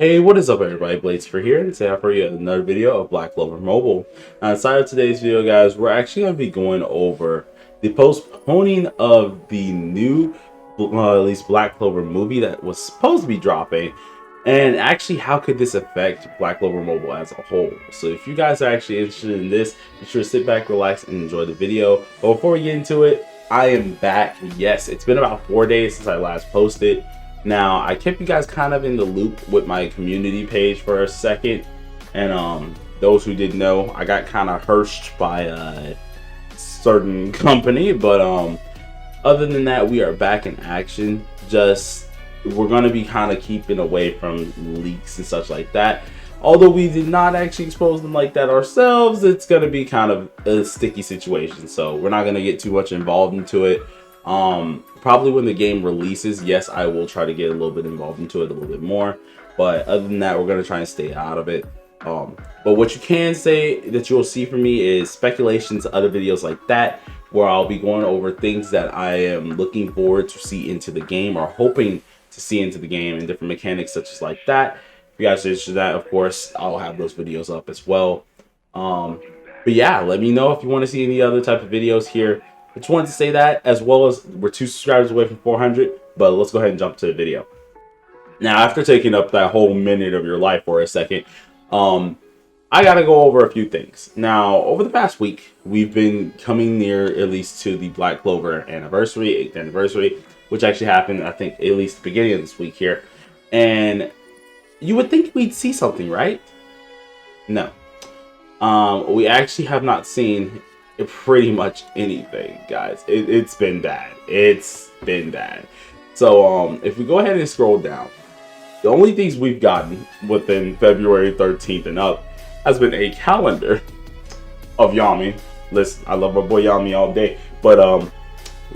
Hey, what is up everybody, BlackClover here, and today I bring you another video of BlackCloverMobile. Now inside of today's video, guys, we're actually going to be going over the postponing of the new, at least BlackClover movie that was supposed to be dropping, and actually how could this affect BlackCloverMobile as a whole. So if you guys are actually interested in this, be sure to sit back, relax, and enjoy the video. But before we get into it, I am back. Yes, it's been about 4 days since I last posted. Now, I kept you guys kind of in the loop with my community page for a second, and those who didn't know, I got kind of hershed by a certain company, but other than that, we are back in action. Just, we're going to be kind of keeping away from leaks and such like that. Although we did not actually expose them like that ourselves, it's going to be kind of a sticky situation, so we're not going to get too much involved into it. Probably when the game releases, yes, I will try to get a little bit involved into it a little bit more, but other than that, we're going to try and stay out of it. But what you can say that you'll see from me is speculations, other videos like that, where I'll be going over things that I am looking forward to see into the game, or hoping to see into the game, and different mechanics such as like that. If you guys are interested in that, of course, I'll have those videos up as well. But yeah, let me know if you want to see any other type of videos here. I just wanted to say that, as well as we're 2 subscribers away from 400, but let's go ahead and jump to the video. Now, after taking up that whole minute of your life for a second, I gotta go over a few things. Now, over the past week, we've been coming near at least to the BlackClover anniversary, 8th anniversary, which actually happened, I think, at least the beginning of this week here. And you would think we'd see something, right? No. We actually have not seen pretty much anything, guys. It's been bad. It's been bad. So if we go ahead and scroll down, the only things we've gotten within February 13th and up has been a calendar of Yami. Listen, I love my boy Yami all day, but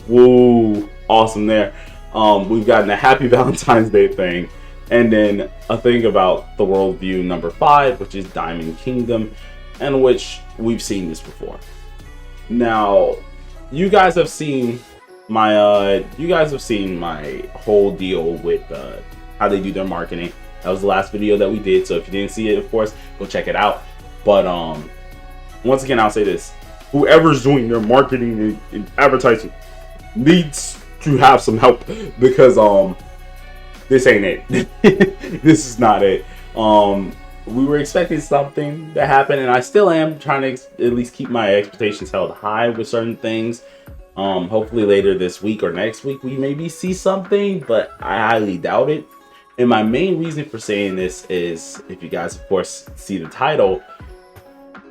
woo, awesome there. We've gotten a Happy Valentine's Day thing, and then a thing about the worldview number 5, which is Diamond Kingdom, and which we've seen this before. Now, you guys have seen my whole deal with how they do their marketing. That was the last video that we did, so if you didn't see it, of course, go check it out. But once again, I'll say this: whoever's doing their marketing and advertising needs to have some help, because this ain't it. This is not it. We were expecting something to happen, and I still am trying to at least keep my expectations held high with certain things. Hopefully later this week or next week we maybe see something, but I highly doubt it. And my main reason for saying this is, if you guys of course see the title,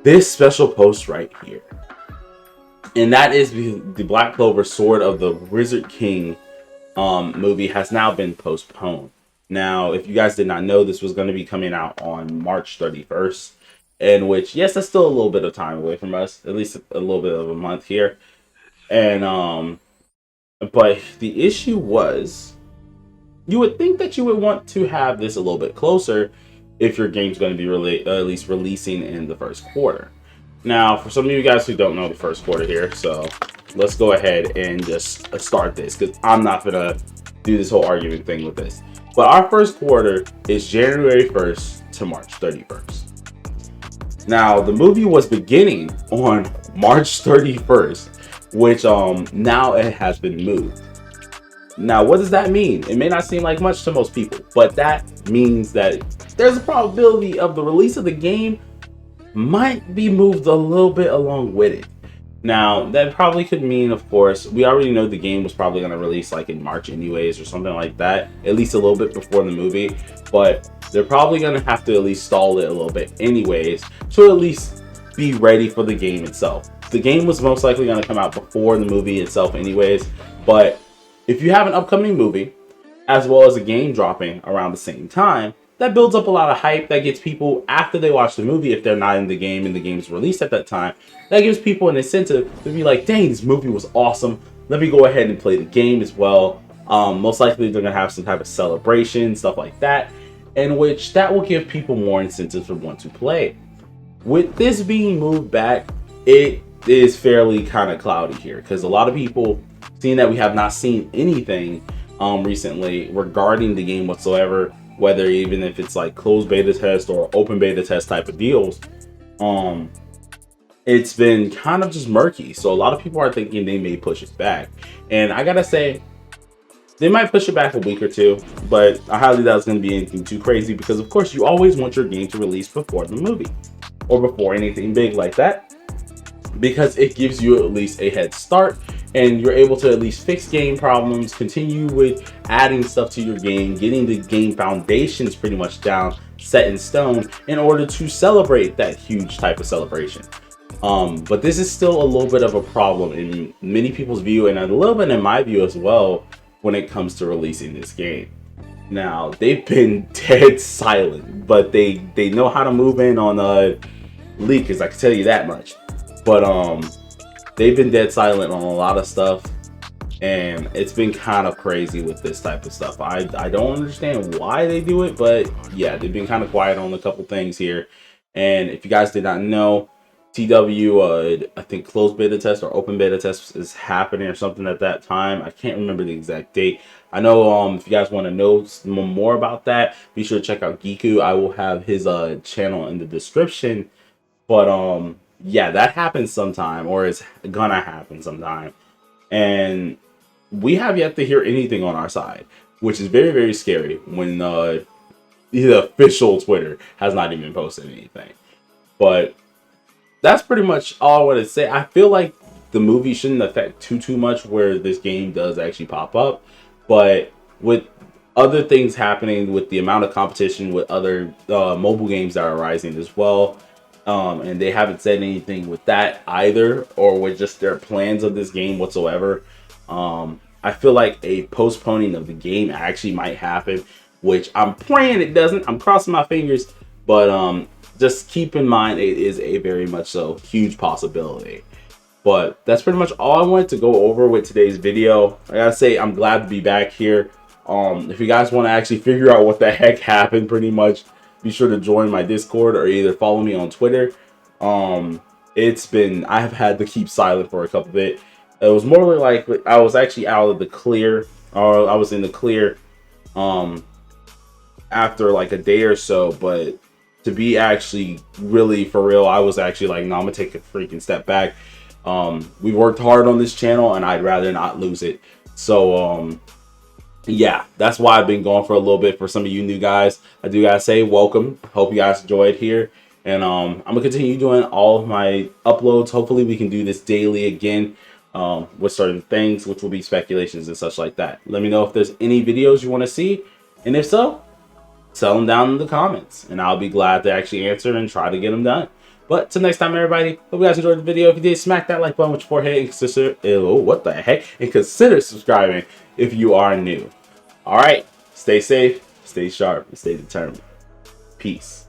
this special post right here, and that is the BlackClover Sword of the Wizard King movie has now been postponed. Now, if you guys did not know, this was going to be coming out on March 31st, in which, yes, that's still a little bit of time away from us, at least a little bit of a month here. And but the issue was, you would think that you would want to have this a little bit closer if your game's going to be at least releasing in the first quarter. Now, for some of you guys who don't know the first quarter here, so let's go ahead and just start this, because I'm not gonna do this whole argument thing with this. But our first quarter is January 1st to March 31st. Now, the movie was beginning on March 31st, which now it has been moved. Now, what does that mean? It may not seem like much to most people, but that means that there's a probability of the release of the game might be moved a little bit along with it. Now, that probably could mean, of course, we already know the game was probably going to release like in March anyways, or something like that, at least a little bit before the movie, but they're probably going to have to at least stall it a little bit anyways, to at least be ready for the game itself. The game was most likely going to come out before the movie itself anyways, but if you have an upcoming movie, as well as a game dropping around the same time, that builds up a lot of hype. That gets people, after they watch the movie, if they're not in the game and the game's released at that time, that gives people an incentive to be like, dang, this movie was awesome. Let me go ahead and play the game as well. Most likely they're going to have some type of celebration, stuff like that, in which that will give people more incentives to want to play. With this being moved back, it is fairly kind of cloudy here, because a lot of people, seeing that we have not seen anything recently regarding the game whatsoever, whether even if it's like closed beta test or open beta test type of deals, it's been kind of just murky. So a lot of people are thinking they may push it back, and I gotta say, they might push it back a week or two, but I highly doubt it's going to be anything too crazy, because of course you always want your game to release before the movie or before anything big like that, because it gives you at least a head start and you're able to at least fix game problems, continue with adding stuff to your game, getting the game foundations pretty much down, set in stone, in order to celebrate that huge type of celebration. But this is still a little bit of a problem in many people's view, and a little bit in my view as well, when it comes to releasing this game. Now, they've been dead silent, but they know how to move in on leakers, I can tell you that much. But they've been dead silent on a lot of stuff, and it's been kind of crazy with this type of stuff. I don't understand why they do it, but yeah, they've been kind of quiet on a couple things here. And if you guys did not know, TW, I think closed beta test or open beta test is happening or something at that time. I can't remember the exact date. I know if you guys want to know more about that, be sure to check out Giku. I will have his channel in the description. But yeah, that happens sometime, or it's gonna happen sometime. And we have yet to hear anything on our side, which is very, very scary when the official Twitter has not even posted anything. But that's pretty much all I want to say. I feel like the movie shouldn't affect too much where this game does actually pop up, but with other things happening, with the amount of competition with other mobile games that are rising as well, and they haven't said anything with that either, or with just their plans of this game whatsoever, I feel like a postponing of the game actually might happen, which I'm praying it doesn't. I'm crossing my fingers, but just keep in mind it is a very much so huge possibility. But that's pretty much all I wanted to go over with today's video. I gotta say, I'm glad to be back here. If you guys want to actually figure out what the heck happened, pretty much, be sure to join my Discord or either follow me on Twitter. I have had to keep silent for a couple bit. It was more like I was actually out of the clear, or I was in the clear after like a day or so, but to be actually really for real, I was actually like, no, I'm gonna take a freaking step back. We worked hard on this channel and I'd rather not lose it. So yeah, that's why I've been going for a little bit. For some of you new guys, I do gotta say welcome. Hope you guys enjoyed here, and I'm gonna continue doing all of my uploads. Hopefully we can do this daily again with certain things, which will be speculations and such like that. Let me know if there's any videos you want to see, and if so, tell them down in the comments, and I'll be glad to actually answer and try to get them done. But till next time, everybody, hope you guys enjoyed the video. If you did, smack that like button with your forehead and consider, what the heck, and consider subscribing if you are new. All right, stay safe, stay sharp, and stay determined. Peace.